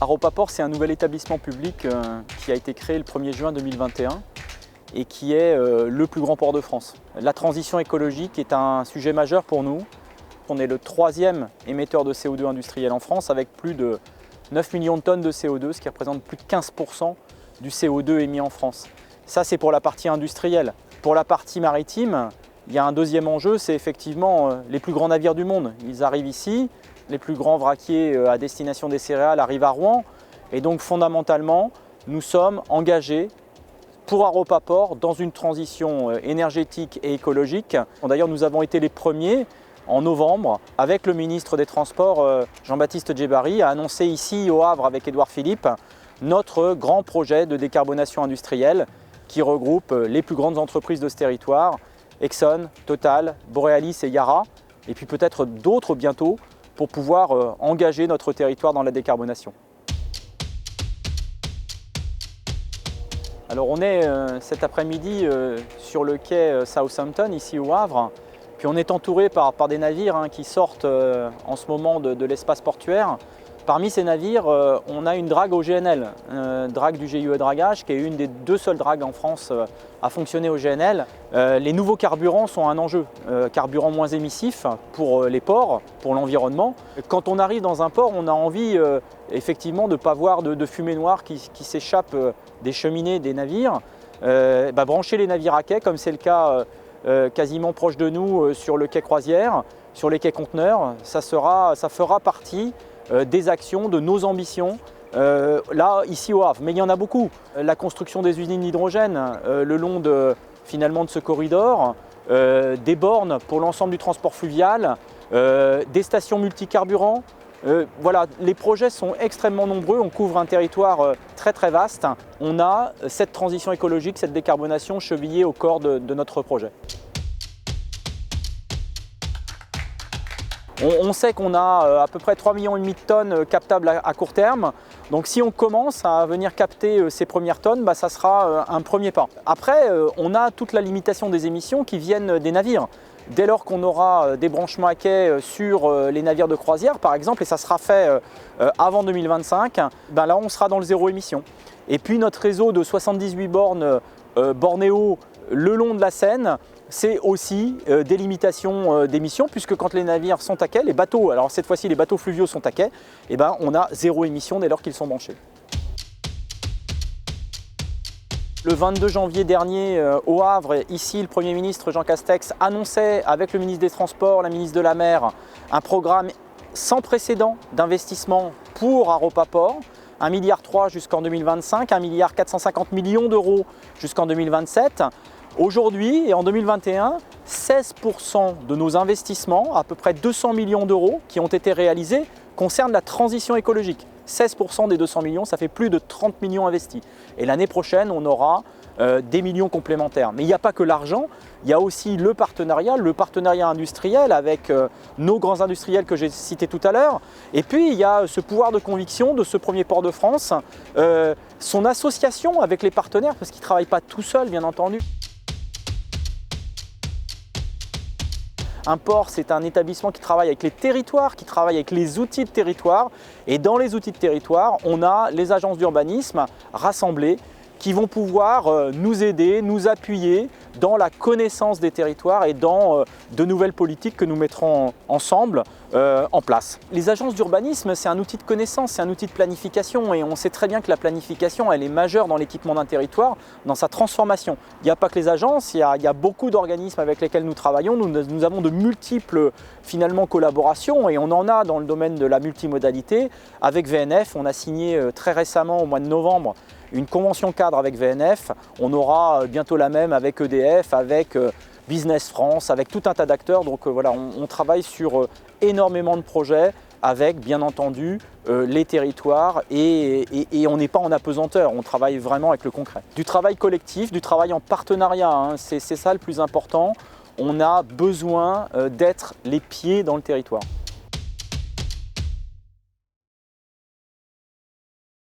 Arropaport, c'est un nouvel établissement public qui a été créé le 1er juin 2021 et qui est le plus grand port de France. La transition écologique est un sujet majeur pour nous. On est le 3e émetteur de CO2 industriel en France avec plus de 9 millions de tonnes de CO2, ce qui représente plus de 15% du CO2 émis en France. Ça, c'est pour la partie industrielle. Pour la partie maritime, il y a un deuxième enjeu, c'est effectivement les plus grands navires du monde. Ils arrivent ici, les plus grands vraquiers à destination des céréales arrivent à Rouen. Et donc fondamentalement, nous sommes engagés pour Arropaport dans une transition énergétique et écologique. D'ailleurs, nous avons été les premiers en novembre, avec le ministre des Transports, Jean-Baptiste Djebbari, à annoncer ici au Havre avec Édouard Philippe notre grand projet de décarbonation industrielle qui regroupe les plus grandes entreprises de ce territoire, Exxon, Total, Borealis et Yara, et puis peut-être d'autres bientôt pour pouvoir engager notre territoire dans la décarbonation. Alors on est cet après-midi sur le quai Southampton, ici au Havre. Puis on est entouré par des navires qui sortent en ce moment de l'espace portuaire. Parmi ces navires, on a une drague au GNL, drague du GIE Dragage, qui est une des 2 seules dragues en France à fonctionner au GNL. Les nouveaux carburants sont un enjeu, carburants moins émissifs pour les ports, pour l'environnement. Quand on arrive dans un port, on a envie effectivement de ne pas voir de fumée noire qui s'échappe des cheminées des navires. Brancher les navires à quai, comme c'est le cas quasiment proche de nous sur le quai croisière, sur les quais conteneurs, ça fera partie des actions, de nos ambitions, là, ici au Havre. Mais il y en a beaucoup. La construction des usines d'hydrogène le long de ce corridor, des bornes pour l'ensemble du transport fluvial, des stations multicarburants. Voilà, les projets sont extrêmement nombreux, on couvre un territoire très très vaste. On a cette transition écologique, cette décarbonation chevillée au corps de notre projet. On sait qu'on a à peu près 3,5 millions de tonnes captables à court terme. Donc si on commence à venir capter ces premières tonnes, ça sera un premier pas. Après, on a toute la limitation des émissions qui viennent des navires. Dès lors qu'on aura des branchements à quai sur les navires de croisière, par exemple, et ça sera fait avant 2025, là on sera dans le zéro émission. Et puis notre réseau de 78 bornes bornéo le long de la Seine, c'est aussi des limitations d'émissions, puisque quand les navires sont à quai, les bateaux, alors cette fois-ci les bateaux fluviaux sont à quai, on a zéro émission dès lors qu'ils sont branchés. Le 22 janvier dernier, au Havre, ici, le Premier ministre Jean Castex annonçait avec le ministre des Transports, la ministre de la Mer, un programme sans précédent d'investissement pour Arropaport, 1,3 milliard jusqu'en 2025, 1,450 milliard d'euros jusqu'en 2027. Aujourd'hui et en 2021, 16% de nos investissements, à peu près 200 millions d'euros qui ont été réalisés, concernent la transition écologique. 16% des 200 millions, ça fait plus de 30 millions investis. Et l'année prochaine, on aura des millions complémentaires. Mais il n'y a pas que l'argent, il y a aussi le partenariat industriel avec nos grands industriels que j'ai cités tout à l'heure. Et puis, il y a ce pouvoir de conviction de ce premier port de France, son association avec les partenaires, parce qu'ils ne travaillent pas tout seuls, bien entendu. Un port, c'est un établissement qui travaille avec les territoires, qui travaille avec les outils de territoire. Et dans les outils de territoire, on a les agences d'urbanisme rassemblées qui vont pouvoir nous aider, nous appuyer dans la connaissance des territoires et dans de nouvelles politiques que nous mettrons ensemble en place. Les agences d'urbanisme, c'est un outil de connaissance, c'est un outil de planification et on sait très bien que la planification, elle est majeure dans l'équipement d'un territoire, dans sa transformation. Il n'y a pas que les agences, il y a beaucoup d'organismes avec lesquels nous travaillons. Nous avons de multiples collaborations et on en a dans le domaine de la multimodalité. Avec VNF, on a signé très récemment au mois de novembre une convention cadre avec VNF, on aura bientôt la même avec EDF, avec Business France, avec tout un tas d'acteurs. Donc voilà, on travaille sur énormément de projets avec bien entendu les territoires et on n'est pas en apesanteur, on travaille vraiment avec le concret. Du travail collectif, du travail en partenariat, c'est ça le plus important. On a besoin d'être les pieds dans le territoire.